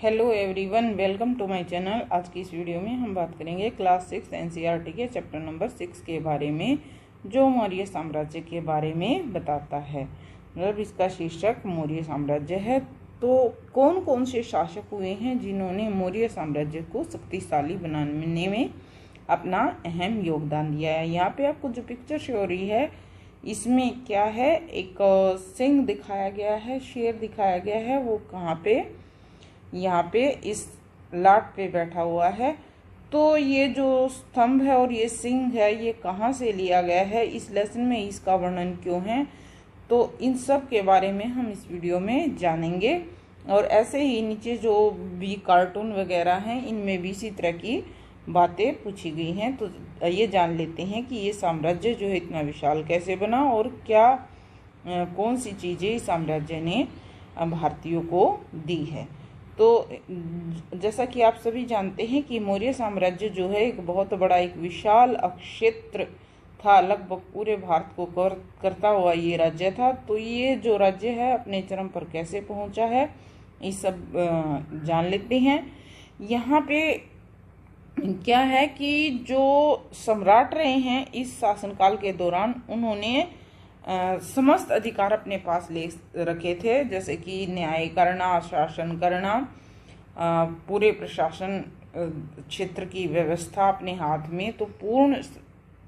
Hello everyone, welcome to my channel. आज की इस वीडियो में हम बात करेंगे क्लास 6 एनसीईआरटी के चैप्टर नंबर 6 के बारे में, जो मौर्य साम्राज्य के बारे में बताता है। मतलब इसका शीर्षक मौर्य साम्राज्य है। तो कौन कौन से शासक हुए हैं जिन्होंने मौर्य साम्राज्य को शक्तिशाली बनाने में अपना अहम योगदान दिया है। यहाँ पे आपको जो पिक्चर शो हो रही है, इसमें क्या है, एक सिंह दिखाया गया है, शेर दिखाया गया है। वो कहाँ पे, यहाँ पे इस लाट पे बैठा हुआ है। तो ये जो स्तंभ है और ये सिंह है, ये कहाँ से लिया गया है, इस लेसन में इसका वर्णन क्यों है, तो इन सब के बारे में हम इस वीडियो में जानेंगे। और ऐसे ही नीचे जो भी कार्टून वगैरह हैं, इनमें भी इसी तरह की बातें पूछी गई हैं। तो ये जान लेते हैं कि ये साम्राज्य जो है इतना विशाल कैसे बना और क्या कौन सी चीज़ें इस साम्राज्य ने भारतीयों को दी है। तो जैसा कि आप सभी जानते हैं कि मौर्य साम्राज्य जो है एक बहुत बड़ा, एक विशाल क्षेत्र था। लगभग पूरे भारत को कवर करता हुआ ये राज्य था। तो ये जो राज्य है अपने चरम पर कैसे पहुंचा है, ये सब जान लेते हैं। यहाँ पे क्या है कि जो सम्राट रहे हैं इस शासनकाल के दौरान, उन्होंने समस्त अधिकार अपने पास ले रखे थे, जैसे कि न्याय करना, शासन करना, पूरे प्रशासन क्षेत्र की व्यवस्था अपने हाथ में। तो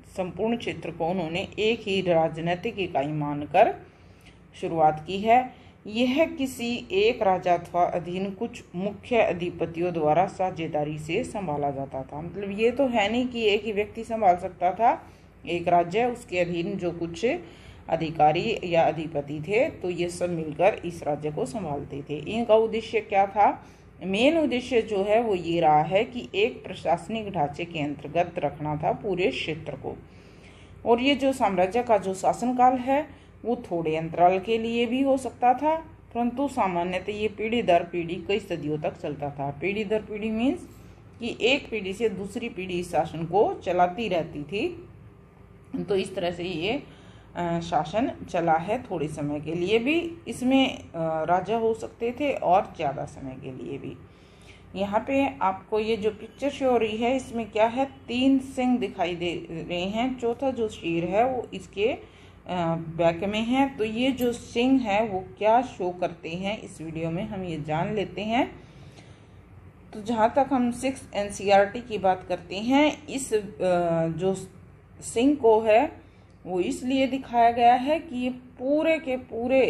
संपूर्ण क्षेत्र को उन्होंने एक ही राजनीतिक इकाई मानकर शुरुआत की है। यह किसी एक राजा अथवा अधीन कुछ मुख्य अधिपतियों द्वारा साझेदारी से संभाला जाता था। मतलब ये तो है नहीं कि एक ही व्यक्ति संभाल सकता था एक राज्य, उसके अधीन जो कुछ अधिकारी या अधिपति थे, तो ये सब मिलकर इस राज्य को संभालते थे। इनका उद्देश्य क्या था? मेन उद्देश्य जो है वो ये रहा है कि एक प्रशासनिक ढांचे के अंतर्गत रखना था पूरे क्षेत्र को। और ये जो साम्राज्य का जो शासनकाल है वो थोड़े अंतराल के लिए भी हो सकता था, परंतु सामान्यतः ये पीढ़ी दर पीढ़ी कई सदियों तक चलता था। पीढ़ी दर पीढ़ी मीन्स कि एक पीढ़ी से दूसरी पीढ़ी इस शासन को चलाती रहती थी। तो इस तरह से ये शासन चला है। थोड़े समय के लिए भी इसमें राजा हो सकते थे और ज़्यादा समय के लिए भी। यहाँ पे आपको ये जो पिक्चर शो हो रही है, इसमें क्या है, 3 सिंह दिखाई दे रहे हैं। चौथा जो शेर है वो इसके बैक में है। तो ये जो सिंह है वो क्या शो करते हैं, इस वीडियो में हम ये जान लेते हैं। तो जहाँ तक हम 6 एनसीईआरटी की बात करते हैं, इस जो सिंह को है वो इसलिए दिखाया गया है कि ये पूरे के पूरे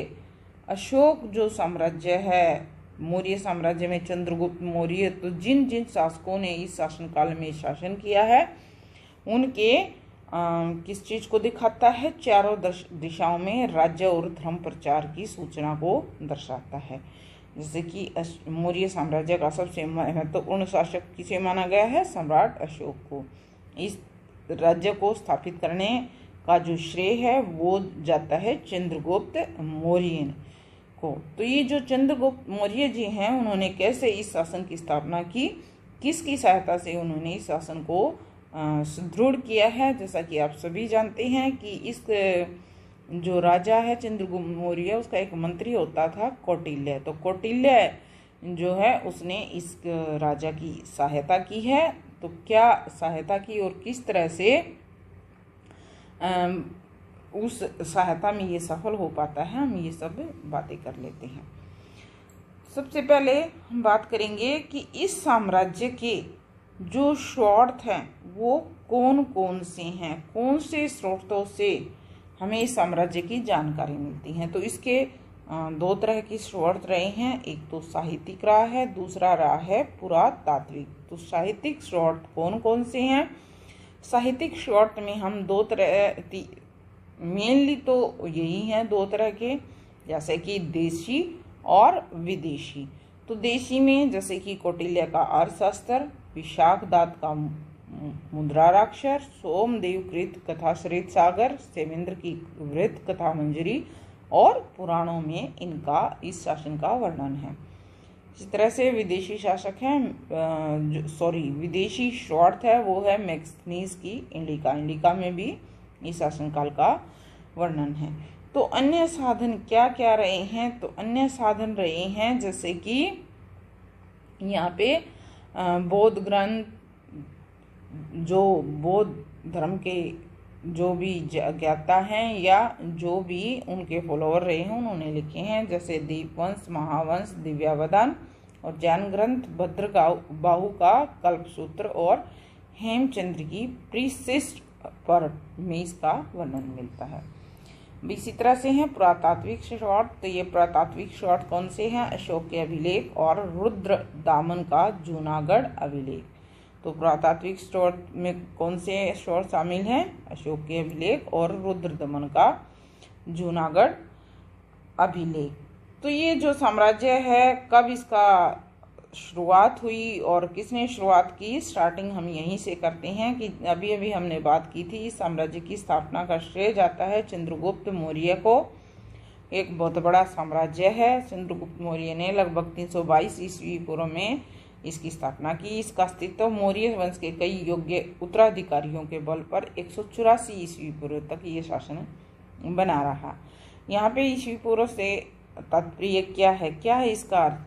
अशोक जो साम्राज्य है, मौर्य साम्राज्य में चंद्रगुप्त मौर्य, तो जिन जिन शासकों ने इस शासनकाल में शासन किया है, उनके किस चीज़ को दिखाता है? चारों दिशाओं में राज्य और धर्म प्रचार की सूचना को दर्शाता है। जैसे कि मौर्य साम्राज्य का सबसे महत्वपूर्ण शासक किसे माना गया है? सम्राट अशोक को। इस राज्य को स्थापित करने का जो श्रेय है वो जाता है चंद्रगुप्त मौर्य को। तो ये जो चंद्रगुप्त मौर्य जी हैं, उन्होंने कैसे इस शासन की स्थापना की, किसकी सहायता से उन्होंने इस शासन को सुदृढ़ किया है? जैसा कि आप सभी जानते हैं कि इस जो राजा है चंद्रगुप्त मौर्य, उसका एक मंत्री होता था कौटिल्य। तो कौटिल्य जो है उसने इस राजा की सहायता की है। तो क्या सहायता की और किस तरह से उस सहायता में ये सफल हो पाता है, हम ये सब बातें कर लेते हैं। सबसे पहले हम बात करेंगे कि इस साम्राज्य के जो स्रोत हैं वो कौन कौन से हैं, कौन से स्रोतों से हमें इस साम्राज्य की जानकारी मिलती है। तो इसके 2 तरह की स्रोत रहे हैं। एक तो साहित्यिक रहा है, दूसरा रहा है पुरातात्विक। तो साहित्यिक स्रोत कौन कौन से हैं? साहित्यिक स्रोत में हम 2 तरह, मेनली तो यही हैं 2 तरह के, जैसे कि देशी और विदेशी। तो देशी में जैसे कि कौटिल्य का अर्थशास्त्र, विशाखदात का मुद्राक्षर, सोमदेव कृत कथाश्रित सागर, सेमेंद्र की वृत्त कथा मंजरी, और पुराणों में इनका इस शासन का वर्णन है। इस तरह से विदेशी शासक हैं, विदेशी स्रोत है वो है मैक्सनीज की इंडिका में भी इस शासनकाल का वर्णन है। तो अन्य साधन क्या क्या रहे हैं? तो अन्य साधन रहे हैं जैसे कि यहाँ पे बौद्ध ग्रंथ, जो बौद्ध धर्म के जो भी ज्ञाता हैं या जो भी उनके फॉलोअर रहे हैं उन्होंने लिखे हैं, जैसे दीपवंश, महावंश, दिव्यावदान और जैन ग्रंथ भद्रबाहु का कल्पसूत्र और हेमचंद्र की प्रीशिष्ट पर में इसका वर्णन मिलता है। इसी तरह से हैं पुरातात्विक स्रोत। तो ये पुरातात्विक स्रोत कौन से हैं? अशोक के अभिलेख और रुद्र दामन का जूनागढ़ अभिलेख। तो पुरातात्विक स्रोत में कौन से स्रोत शामिल हैं? अशोक के अभिलेख और रुद्र दमन का जूनागढ़ अभिलेख। तो ये जो साम्राज्य है, कब इसका शुरुआत हुई और किसने शुरुआत की, स्टार्टिंग हम यहीं से करते हैं कि अभी अभी हमने बात की थी। इस साम्राज्य की स्थापना का श्रेय जाता है चंद्रगुप्त मौर्य को। एक बहुत बड़ा साम्राज्य है। चंद्रगुप्त मौर्य ने लगभग 322 ईस्वी पूर्व में इसकी स्थापना की। इसका अस्तित्व मौर्य वंश के कई योग्य उत्तराधिकारियों के बल पर 184 ईस्वी पूर्व तक ये शासन बना रहा। यहाँ पे ईस्वी पूर्व से तात्पर्य क्या है, क्या है इसका अर्थ?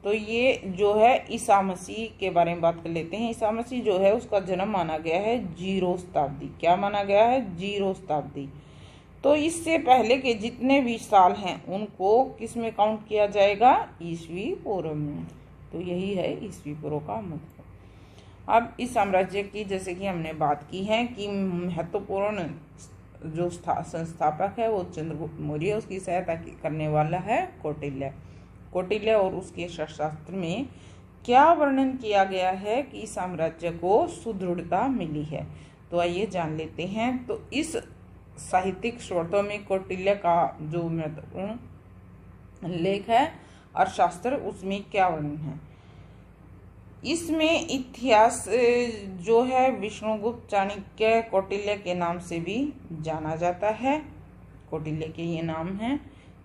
तो ये जो है ईसा मसीह के बारे में बात कर लेते हैं। ईसा मसीह जो है उसका जन्म माना गया है 0 शताब्दी। क्या माना गया है? 0 शताब्दी। तो इससे पहले के जितने भी साल हैं उनको किस में काउंट किया जाएगा? ईस्वी पूर्व में। तो यही है ईस्वी पूर्व का मतलब। अब इस साम्राज्य की जैसे कि हमने बात की है कि महत्वपूर्ण जो संस्थापक है वो चंद्रगुप्त मौर्य, उसकी सहायता करने वाला है कौटिल्य और उसके शास्त्र में क्या वर्णन किया गया है कि साम्राज्य को सुदृढ़ता मिली है। तो आइए जान लेते हैं। तो इस साहित्यिक स्रोतों में कौटिल्य का जो महत्वपूर्ण लेख है अर्थशास्त्र, उसमें क्या वर्णन है? इसमें इतिहास जो है विष्णुगुप्त चाणक्य कौटिल्य के नाम से भी जाना जाता है। कौटिल्य के ये नाम है।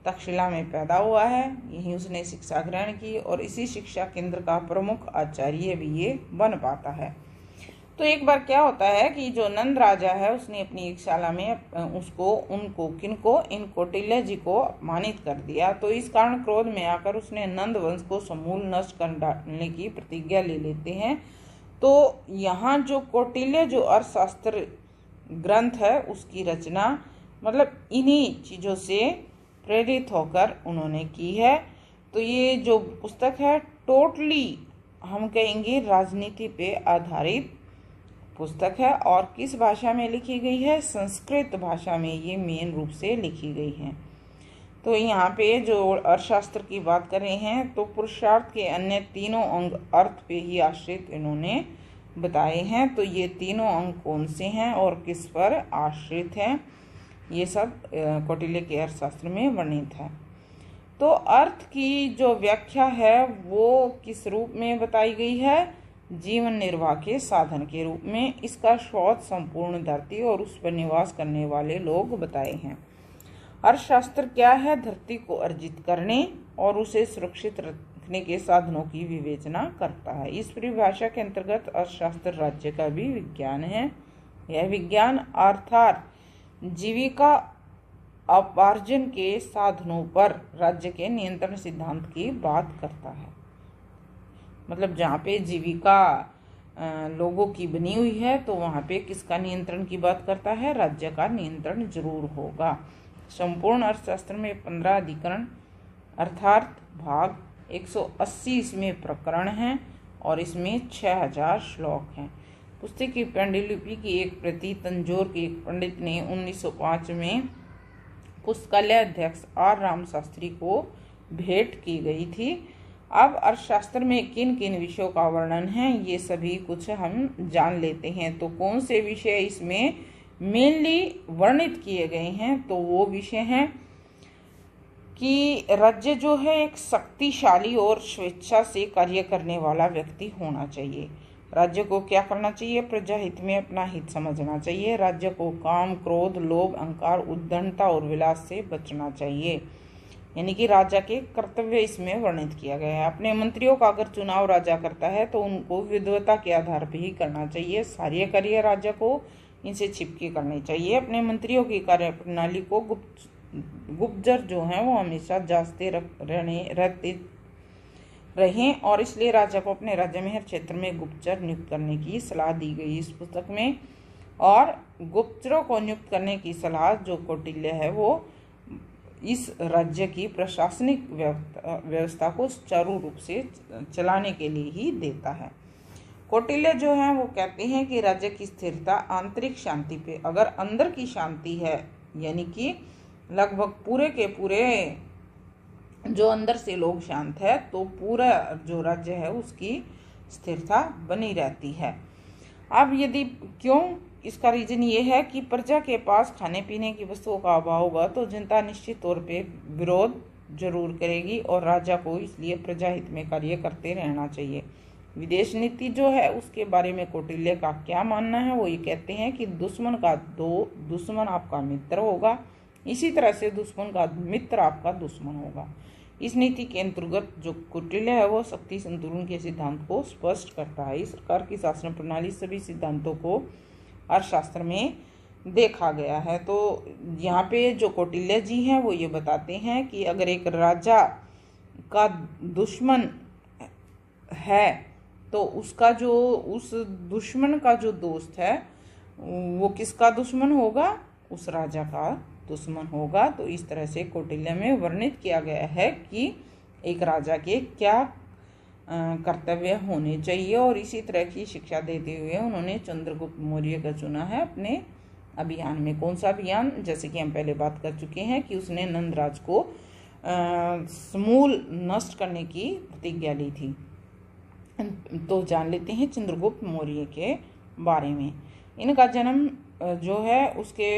तक्षशिला में पैदा हुआ है, यहीं उसने शिक्षा ग्रहण की और इसी शिक्षा केंद्र का प्रमुख आचार्य भी ये बन पाता है। तो एक बार क्या होता है कि जो नंद राजा है उसने अपनी एक शाला में इन कौटिल्य जी को अपमानित कर दिया। तो इस कारण क्रोध में आकर उसने नंद वंश को समूल नष्ट कर डालने की प्रतिज्ञा ले लेते हैं। तो यहाँ जो कौटिल्य जो अर्थशास्त्र ग्रंथ है उसकी रचना मतलब इन्हीं चीज़ों से प्रेरित होकर उन्होंने की है। तो ये जो पुस्तक है टोटली हम कहेंगे राजनीति पे आधारित पुस्तक है। और किस भाषा में लिखी गई है? संस्कृत भाषा में ये मेन रूप से लिखी गई है। तो यहाँ पे जो अर्थशास्त्र की बात कर रहे हैं तो पुरुषार्थ के अन्य तीनों अंग अर्थ पे ही आश्रित इन्होंने बताए हैं। तो ये तीनों अंग कौन से हैं और किस पर आश्रित हैं, ये सब कौटिल्य के अर्थशास्त्र में वर्णित है। तो अर्थ की जो व्याख्या है वो किस रूप में बताई गई है? जीवन निर्वाह के साधन के रूप में। इसका स्रोत संपूर्ण धरती और उस पर निवास करने वाले लोग बताए हैं। अर्थशास्त्र क्या है? धरती को अर्जित करने और उसे सुरक्षित रखने के साधनों की विवेचना करता है। इस परिभाषा के अंतर्गत अर्थशास्त्र राज्य का भी विज्ञान है। यह विज्ञान अर्थात जीविका उपार्जन के साधनों पर राज्य के नियंत्रण सिद्धांत की बात करता है। मतलब जहाँ पे जीविका लोगों की बनी हुई है तो वहाँ पे किसका नियंत्रण की बात करता है? राज्य का नियंत्रण जरूर होगा। संपूर्ण अर्थशास्त्र में 15 अधिकरण अर्थात भाग 180 इसमें प्रकरण हैं और इसमें 6000 श्लोक हैं। पुस्तक की पांडुलिपि की एक प्रति तंजौर के एक पंडित ने 1905 में पुस्तकालय अध्यक्ष आर राम शास्त्री को भेंट की गई थी। अब अर्थशास्त्र में किन किन विषयों का वर्णन है ये सभी कुछ हम जान लेते हैं। तो कौन से विषय इसमें मेनली वर्णित किए गए हैं? तो वो विषय हैं कि राज्य जो है एक शक्तिशाली और स्वेच्छा से कार्य करने वाला व्यक्ति होना चाहिए। राज्य को क्या करना चाहिए? प्रजा हित में अपना हित समझना चाहिए। राज्य को काम, क्रोध, लोभ, अहंकार, उद्दंडता और विलास से बचना चाहिए। यानी कि राजा के कर्तव्य इसमें वर्णित किया गया है। अपने मंत्रियों का अगर चुनाव राजा करता है तो उनको विद्वता के आधार पर ही करना चाहिए। सारे कार्य राजा को इनसे छिपके करने चाहिए। अपने मंत्रियों की कार्य प्रणाली को गुप्तचर जो हैं वो हमेशा जांचते रहते रहें और इसलिए राजा को अपने राज्य में हर क्षेत्र में गुप्तचर नियुक्त करने की सलाह दी गई इस पुस्तक में। और गुप्तचरों को नियुक्त करने की सलाह जो कौटिल्य है वो इस राज्य की प्रशासनिक व्यवस्था को सुचारू रूप से चलाने के लिए ही देता है। कौटिल्य जो है वो कहते हैं कि राज्य की स्थिरता आंतरिक शांति पे, अगर अंदर की शांति है यानी कि लगभग पूरे के पूरे जो अंदर से लोग शांत है तो पूरा जो राज्य है उसकी स्थिरता बनी रहती है। अब यदि क्यों, इसका रीजन ये है कि प्रजा के पास खाने पीने की वस्तुओं का अभाव होगा तो जनता निश्चित तौर पे विरोध जरूर करेगी और राजा को इसलिए प्रजा हित में कार्य करते रहना चाहिए। विदेश नीति जो है उसके बारे में कौटिल्य का क्या मानना है, वो ये कहते हैं कि दुश्मन आपका मित्र होगा, इसी तरह से दुश्मन का मित्र आपका दुश्मन होगा। इस नीति के अंतर्गत जो कौटिल्य है वो शक्ति संतुलन के सिद्धांत को स्पष्ट करता है। इस प्रकार की शासन प्रणाली सभी सिद्धांतों को अर्थशास्त्र में देखा गया है। तो यहाँ पे जो कौटिल्य जी हैं वो ये बताते हैं कि अगर एक राजा का दुश्मन है तो उसका जो उस दुश्मन का जो दोस्त है वो किसका दुश्मन होगा, उस राजा का दुश्मन होगा। तो इस तरह से कौटिल्य में वर्णित किया गया है कि एक राजा के क्या कर्तव्य होने चाहिए और इसी तरह की शिक्षा देते हुए उन्होंने चंद्रगुप्त मौर्य का चुना है अपने अभियान में। कौन सा अभियान, जैसे कि हम पहले बात कर चुके हैं कि उसने नंदराज को समूल नष्ट करने की प्रतिज्ञा ली थी। तो जान लेते हैं चंद्रगुप्त मौर्य के बारे में। इनका जन्म जो है उसके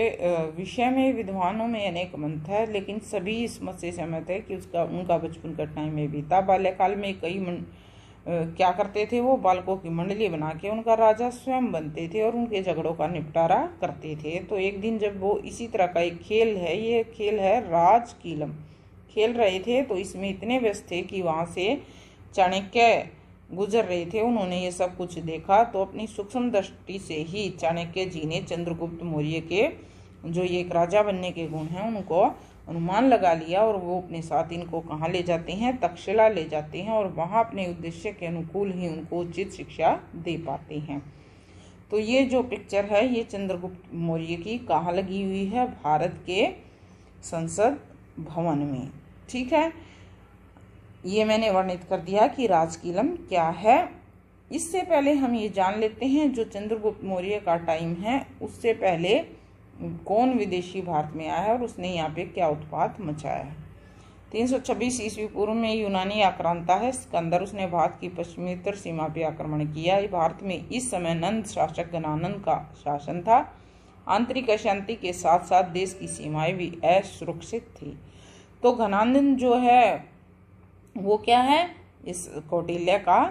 विषय में विद्वानों में अनेक मत है, लेकिन सभी इस मत से सहमत है कि उनका बचपन कठिनाई में बीता। बाल्यकाल में कई क्या करते थे, वो बालकों की मंडली बना के उनका राजा स्वयं बनते थे और उनके झगड़ों का निपटारा करते थे। तो एक दिन जब वो इसी तरह का एक खेल है, ये खेल है राजकीलम, खेल रहे थे तो इसमें इतने व्यस्त थे कि वहाँ से चाणक्य गुजर रहे थे। उन्होंने ये सब कुछ देखा तो अपनी सूक्ष्म दृष्टि से ही चाणक्य जी ने चंद्रगुप्त मौर्य के जो ये एक राजा बनने के गुण हैं उनको अनुमान लगा लिया और वो अपने साथ इनको कहाँ ले जाते हैं, तक्षशिला ले जाते हैं और वहाँ अपने उद्देश्य के अनुकूल ही उनको उचित शिक्षा दे पाते हैं। तो ये जो पिक्चर है ये चंद्रगुप्त मौर्य की कहाँ लगी हुई है, भारत के संसद भवन में। ठीक है, ये मैंने वर्णित कर दिया कि राजकीलम क्या है। इससे पहले हम ये जान लेते हैं जो चंद्रगुप्त मौर्य का टाइम है उससे पहले कौन विदेशी भारत में आया है और उसने यहाँ पे क्या उत्पात मचाया है। 326 ईस्वी पूर्व में यूनानी आक्रांता है सिकंदर, उसने भारत की पश्चिमोत्तर सीमा पे आक्रमण किया। भारत में इस समय नंद शासक घनानंद का शासन था। आंतरिक अशांति के साथ साथ देश की सीमाएं भी असुरक्षित थी। तो घनानंद जो है वो क्या है, इस कौटिल्य का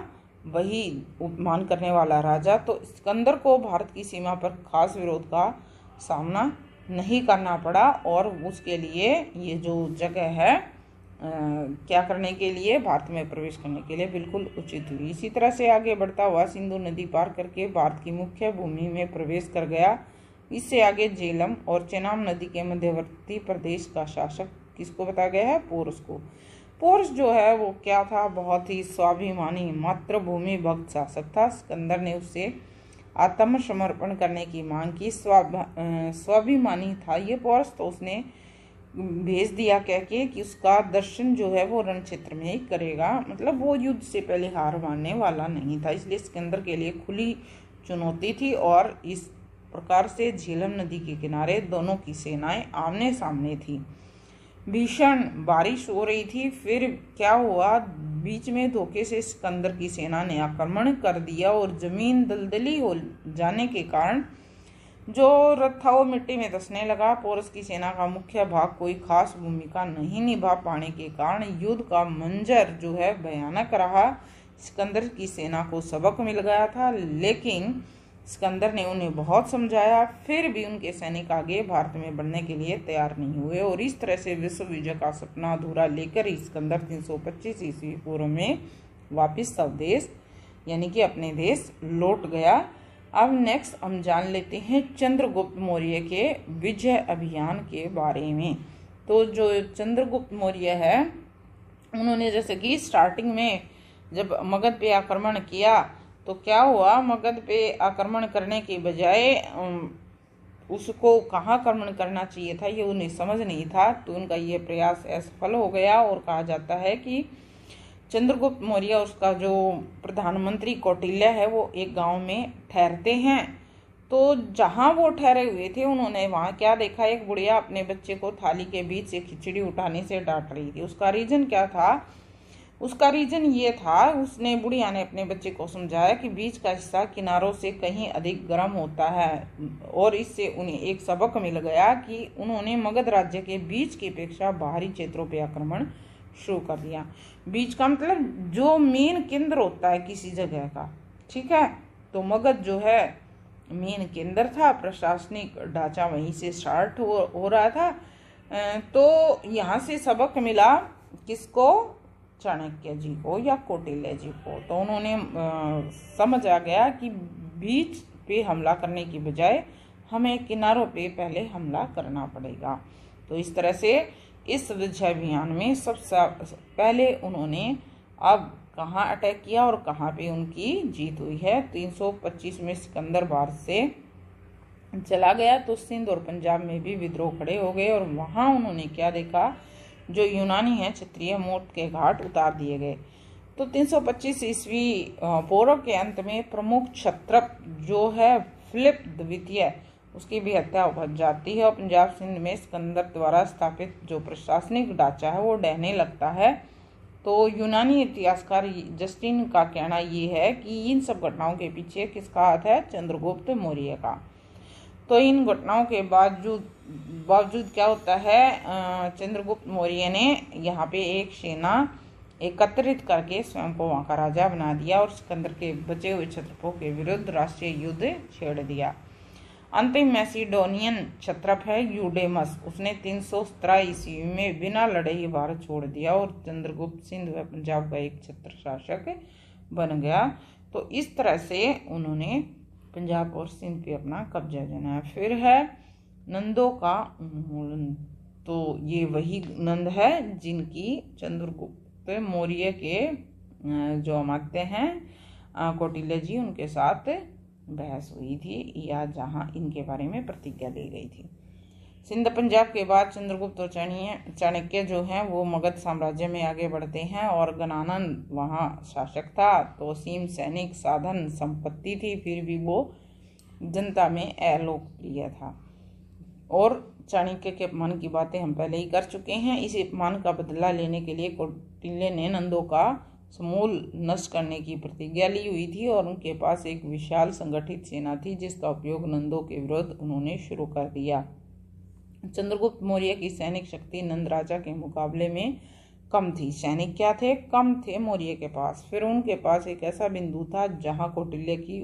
वही उपमान करने वाला राजा। तो सिकंदर को भारत की सीमा पर खास विरोध का सामना नहीं करना पड़ा और उसके लिए ये जो जगह है क्या करने के लिए, भारत में प्रवेश करने के लिए बिल्कुल उचित हुई। इसी तरह से आगे बढ़ता हुआ सिंधु नदी पार करके भारत की मुख्य भूमि में प्रवेश कर गया। इससे आगे झेलम और चेनाब नदी के मध्यवर्ती प्रदेश का शासक किसको बताया गया है, पोरस को। पोरस जो है वो क्या था, बहुत ही स्वाभिमानी मातृभूमि भक्त शासक था। सिकंदर ने उससे आत्मसमर्पण करने की मांग की। स्वाभिमानी था ये पोरस, तो उसने भेज दिया कह के कि उसका दर्शन जो है वो रण क्षेत्र में ही करेगा, मतलब वो युद्ध से पहले हार मानने वाला नहीं था। इसलिए सिकंदर के लिए खुली चुनौती थी और इस प्रकार से झेलम नदी के किनारे दोनों की सेनाएं आमने सामने थी। भीषण बारिश हो रही थी, फिर क्या हुआ, बीच में धोखे से सिकंदर की सेना ने आक्रमण कर दिया और जमीन दलदली हो जाने के कारण जो रथ था वो मिट्टी में धंसने लगा। पोरस की सेना का मुख्य भाग कोई खास भूमिका नहीं निभा पाने के कारण युद्ध का मंजर जो है भयानक रहा। सिकंदर की सेना को सबक मिल गया था, लेकिन सिकंदर ने उन्हें बहुत समझाया, फिर भी उनके सैनिक आगे भारत में बढ़ने के लिए तैयार नहीं हुए और इस तरह से विश्व विजय का सपना अधूरा लेकर सिकंदर 325 ईस्वी पूर्व में वापिस स्वदेश यानी कि अपने देश लौट गया। अब नेक्स्ट हम जान लेते हैं चंद्रगुप्त मौर्य के विजय अभियान के बारे में। तो जो चंद्रगुप्त मौर्य है उन्होंने जैसे कि स्टार्टिंग में जब मगध पे आक्रमण किया तो क्या हुआ, मगध पे आक्रमण करने के बजाय उसको कहाँ आक्रमण करना चाहिए था ये उन्हें समझ नहीं था, तो उनका ये प्रयास असफल हो गया। और कहा जाता है कि चंद्रगुप्त मौर्य, उसका जो प्रधानमंत्री कौटिल्य है, वो एक गांव में ठहरते हैं। तो जहां वो ठहरे हुए थे उन्होंने वहां क्या देखा, एक बुढ़िया अपने बच्चे को थाली के बीच से खिचड़ी उठाने से डांट रही थी। उसका रीजन क्या था, उसका रीजन ये था, उसने बुढ़िया ने अपने बच्चे को समझाया कि बीच का हिस्सा किनारों से कहीं अधिक गर्म होता है। और इससे उन्हें एक सबक मिल गया कि उन्होंने मगध राज्य के बीच की अपेक्षा बाहरी क्षेत्रों पर आक्रमण शुरू कर दिया। बीच का मतलब जो मेन केंद्र होता है किसी जगह का, ठीक है। तो मगध जो है मेन केंद्र था, प्रशासनिक ढांचा वहीं से स्टार्ट हो रहा था। तो यहाँ से सबक मिला किसको, चाणक्य जी को या कौटिल्य जी को। तो उन्होंने समझ आ गया कि बीच पे हमला करने की बजाय हमें किनारों पे पहले हमला करना पड़ेगा। तो इस तरह से इस विजय अभियान में सबसे पहले उन्होंने अब कहाँ अटैक किया और कहाँ पे उनकी जीत हुई है। 325 में सिकंदर भारत से चला गया तो सिंध और पंजाब में भी विद्रोह खड़े हो गए। और वहाँ उन्होंने क्या देखा, जो यूनानी है क्षत्रिय मौत के घाट उतार दिए गए। तो 325 ईस्वी पूर्व के अंत में प्रमुख क्षत्रप जो है फिलिप द्वितीय, उसकी भी हत्या हो जाती है और पंजाब सिंध में सिकंदर द्वारा स्थापित जो प्रशासनिक ढांचा है वो ढहने लगता है। तो यूनानी इतिहासकार जस्टिन का कहना ये है कि इन सब घटनाओं के पीछे किसका हाथ है, चंद्रगुप्त मौर्य का। तो इन घटनाओं के बावजूद क्या होता है, चंद्रगुप्त मौर्य ने यहाँ पे एक सेना एकत्रित करके स्वयं को वहाँ का राजा बना दिया और सिकंदर के बचे हुए क्षत्रपों के विरुद्ध राष्ट्रीय युद्ध छेड़ दिया। अंतिम मैसिडोनियन क्षत्रप है यूडेमस, उसने 317 ईस्वी में बिना लड़े ही भारत छोड़ दिया और चंद्रगुप्त सिंध व पंजाब का एक छत्र शासक बन गया। तो इस तरह से उन्होंने पंजाब और सिंध पे अपना कब्जा जमाया। फिर है नंदों का उन्मूलन। तो ये वही नंद है जिनकी चंद्रगुप्त मौर्य के जो मानते हैं कौटिल्य जी, उनके साथ बहस हुई थी या जहां इनके बारे में प्रतिज्ञा ली गई थी। सिंध पंजाब के बाद चंद्रगुप्त और चाणक्य जो हैं वो मगध साम्राज्य में आगे बढ़ते हैं और गणानन वहाँ शासक था। तो असीम सैनिक साधन संपत्ति थी, फिर भी वो जनता में अलोकप्रिय था। और चाणक्य के अपमान की बातें हम पहले ही कर चुके हैं। इस अपमान का बदला लेने के लिए कौटिल्य ने नंदों का समूल नष्ट करने की प्रतिज्ञा ली हुई थी और उनके पास एक विशाल संगठित सेना थी जिसका उपयोग नंदों के विरुद्ध उन्होंने शुरू कर दिया। चंद्रगुप्त मौर्य की सैनिक शक्ति नंद राजा के मुकाबले में कम थी। सैनिक क्या थे, कम थे मौर्य के पास। फिर उनके पास एक ऐसा बिंदु था जहां कौटिल्य की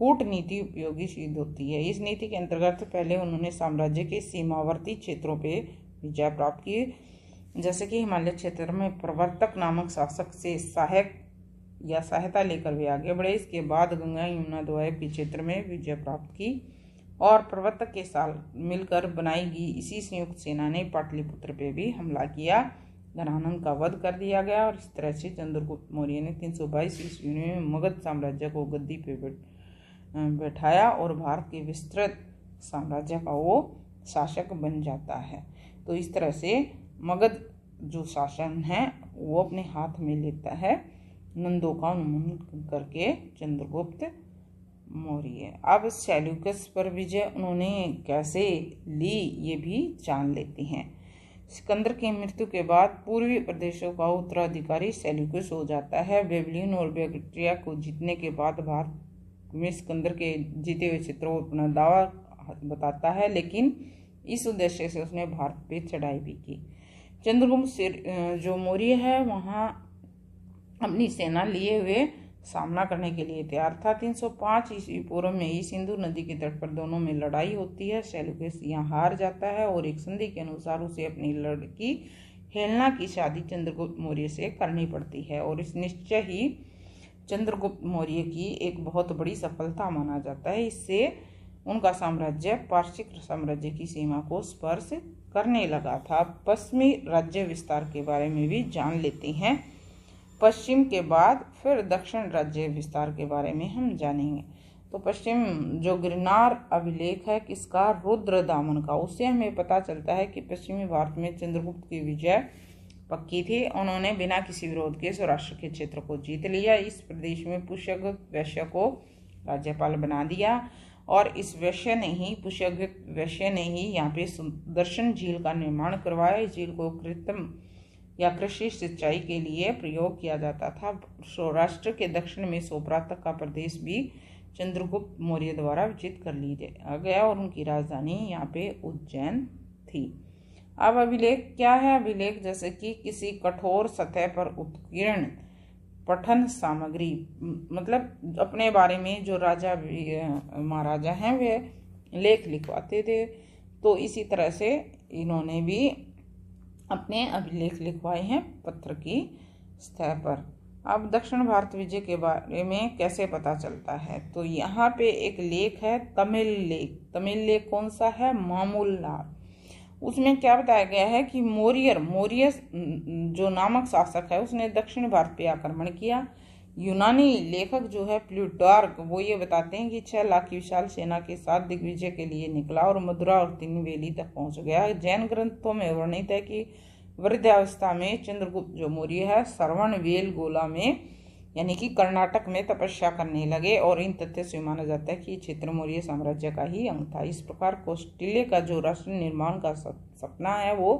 कूटनीति उपयोगी सिद्ध होती है। इस नीति के अंतर्गत पहले उन्होंने साम्राज्य के सीमावर्ती क्षेत्रों पे विजय प्राप्त की, जैसे कि हिमालय क्षेत्र में प्रवर्तक नामक शासक से सहायता लेकर वे आगे बढ़े। इसके बाद गंगा यमुना द्वीप के क्षेत्र में विजय प्राप्त की और प्रवर्तक के साथ मिलकर बनाई गई इसी संयुक्त सेना ने पाटलिपुत्र पे भी हमला किया। गणानन का वध कर दिया गया और इस तरह से चंद्रगुप्त मौर्य ने 322 ईस्वी में मगध साम्राज्य को गद्दी पे बैठाया और भारत के विस्तृत साम्राज्य का वो शासक बन जाता है। तो इस तरह से मगध जो शासन है वो अपने हाथ में लेता है नंदों का उन्मूलन करके चंद्रगुप्त मौर्य। अब सेल्यूकस पर विजय उन्होंने कैसे ली ये भी जान लेते हैं। सिकंदर की मृत्यु के बाद पूर्वी प्रदेशों का उत्तराधिकारी सेल्यूकस हो जाता है। बेबीलोन और बैक्ट्रिया को जीतने के बाद भारत में सिकंदर के जीते हुए क्षेत्रों को अपना दावा बताता है, लेकिन इस उद्देश्य से उसने भारत पे चढ़ाई भी की। चंद्रगुप्त जो मौर्य है वहाँ अपनी सेना लिए हुए सामना करने के लिए तैयार था। 305 ईस्वी पूर्व में ही सिंधु नदी के तट पर दोनों में लड़ाई होती है। सेल्यूकस यहाँ हार जाता है और एक संधि के अनुसार उसे अपनी लड़की हेलेना की शादी चंद्रगुप्त मौर्य से करनी पड़ती है और इस निश्चय ही चंद्रगुप्त मौर्य की एक बहुत बड़ी सफलता माना जाता है। इससे उनका साम्राज्य पारसिक साम्राज्य की सीमा को स्पर्श करने लगा था। पश्चिमी राज्य विस्तार के बारे में भी जान लेते हैं। पश्चिम के बाद फिर दक्षिण राज्य विस्तार के बारे में हम जानेंगे। तो पश्चिम जो गिरनार अभिलेख है किसका, रुद्रदामन का, उससे हमें पता चलता है कि पश्चिमी भारत में चंद्रगुप्त की विजय पक्की थी। उन्होंने बिना किसी विरोध के सौराष्ट्र के क्षेत्र को जीत लिया। इस प्रदेश में पुष्यगुप्त वैश्य को राज्यपाल बना दिया और इस पुष्यगुप्त वैश्य ने ही यहाँ पे सुदर्शन झील का निर्माण करवाया। इस झील को कृत्रिम या कृषि सिंचाई के लिए प्रयोग किया जाता था। सौराष्ट्र के दक्षिण में सोपरा तक का प्रदेश भी चंद्रगुप्त मौर्य द्वारा विजित कर लिया गया और उनकी राजधानी यहाँ पे उज्जैन थी। अब अभिलेख क्या है? अभिलेख जैसे कि किसी कठोर सतह पर उत्कीर्ण पठन सामग्री, मतलब अपने बारे में जो राजा महाराजा हैं वे लेख लिखवाते थे, तो इसी तरह से इन्होंने भी अपने अभिलेख लिखवाए हैं पत्थर की सतह पर। अब दक्षिण भारत विजय के बारे में कैसे पता चलता है? तो यहाँ पे एक लेख है तमिल लेख। तमिल लेख कौन सा है? मामूलनार। उसमें क्या बताया गया है कि मौर्य जो नामक शासक है उसने दक्षिण भारत पे आक्रमण किया। यूनानी लेखक जो है प्लूटार्क, वो ये बताते हैं कि 6 लाख की विशाल सेना के साथ दिग्विजय के लिए निकला और मदुरा और तिरुनेलवेली तक पहुंच गया। जैन ग्रंथों में वर्णित है कि वृद्धावस्था में चंद्रगुप्त जो मौर्य है श्रवणबेलगोला में यानी कि कर्नाटक में तपस्या करने लगे और इन तथ्य से माना जाता है कि क्षेत्र मौर्य साम्राज्य का ही अंग था। इस प्रकार कौटिल्य का जो राष्ट्र निर्माण का सपना है वो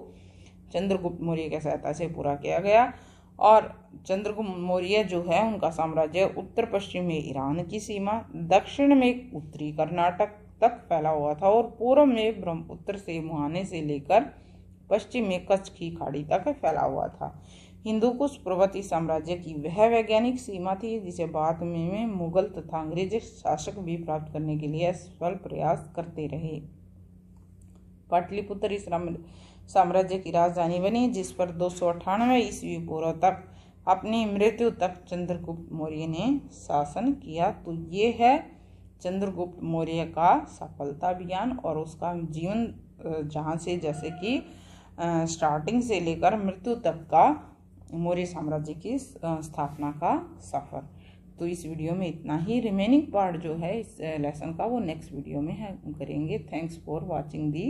चंद्रगुप्त मौर्य की सहायता से पूरा किया गया और चंद्रगुप्त मौर्य जो है उनका साम्राज्य उत्तर पश्चिम में ईरान की सीमा, दक्षिण में उत्तरी कर्नाटक तक फैला हुआ था और पूर्व में ब्रह्मपुत्र से मुहाने से लेकर पश्चिम में कच्छ की खाड़ी तक फैला हुआ था। हिंदूकुश पर्वतीय साम्राज्य की वह वैज्ञानिक सीमा थी जिसे बाद में मुगल तथा अंग्रेज शासक भी प्राप्त करने के लिए सफल प्रयास करते रहे। पाटलिपुत्र इस साम्राज्य की राजधानी बनी जिस पर 298 ईस्वी पूर्व तक अपनी मृत्यु तक चंद्रगुप्त मौर्य ने शासन किया। तो ये है चंद्रगुप्त मौर्य का सफलता अभियान और उसका जीवन जहाँ से जैसे कि स्टार्टिंग से लेकर मृत्यु तक का मौर्य साम्राज्य की स्थापना का सफर। तो इस वीडियो में इतना ही। रिमेनिंग पार्ट जो है इस लेसन का वो नेक्स्ट वीडियो में करेंगे। Thanks for watching the